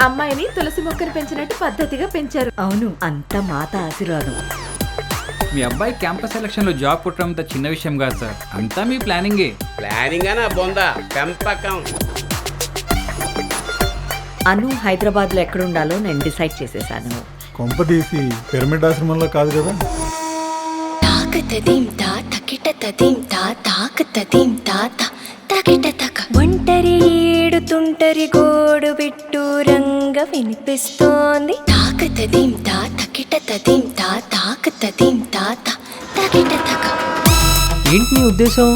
అమ్మాయిని తులసి మొక్కను పెంచినట్టు పద్ధతిగా పెంచారు. అవును, అంత మాత ఆశీర్వాదం. మీ అబ్బాయి క్యాంపస్ సెలక్షన్ లో జాబ్ కొట్టడం అంత చిన్న విషయం కాదు సార్, అంతా మీ ప్లానింగే. ప్లానింగ్ అనా బొందా పెంపకం. అను హైదరాబాద్ లో ఎక్కడుండాలో నేను డిసైడ్ చేసేసాను. కొంప తీసి పిరమిడ్ ఆశ్రమంలో కాదు కదా? ఒంటరి ఏడుతుంటరి గోడు బిట్టు రంగ వినిపిస్తోంది. తాకతదీం తా తకిట తదీం తా తాకతదీం తా తకిట తక. ఏంటి నీ ఉద్దేశం?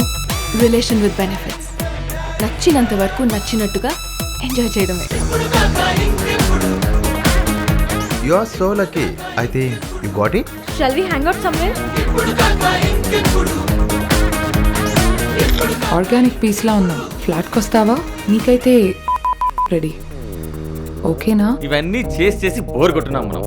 Relation with benefits. నచ్చినంత వరకు నచ్చినట్టుగా ఎంజాయ్ చేయడమే. You are so lucky. I think you got it. Shall we hang out somewhere? Organic peace లా ఉన్నాం. ఫ్లాట్కి వస్తావా? నీకైతే రెడీ. ఓకేనా? ఇవన్నీ చేసి చేసి బోర్ కొట్టున్నాం మనం.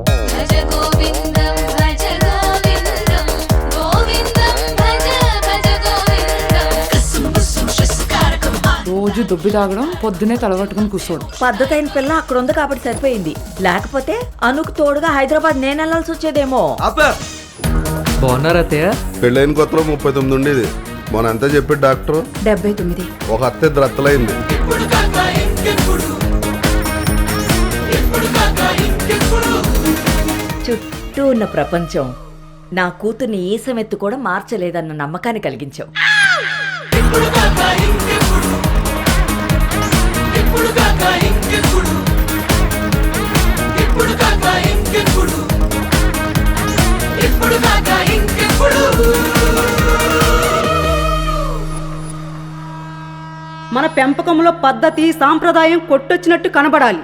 రోజు దుబ్బి తాగడం, పొద్దునే తలగట్టుకుని కూర్చోడు. పద్ధతి అయిన పిల్ల అక్కడ ఉంది కాబట్టి సరిపోయింది. లేకపోతే అనుకు తోడుగా హైదరాబాద్ నేను వెళ్ళాల్సి వచ్చేదేమో. బాగున్నారా అత్తయ్య? పెళ్ళైన కొత్తలో 39 ఉండేది. మన అంతా చెప్పి డాక్టర్ 79. ఒక అత్తే ద్రత్తలైంది. చుట్టూ ఉన్న ప్రపంచం నా కూతుర్ని ఈసమెత్తు కూడా మార్చలేదన్న నమ్మకాన్ని కలిగించావు. మన పెంపకంలో పద్ధతి సాంప్రదాయం కొట్టొచ్చినట్టు కనబడాలి.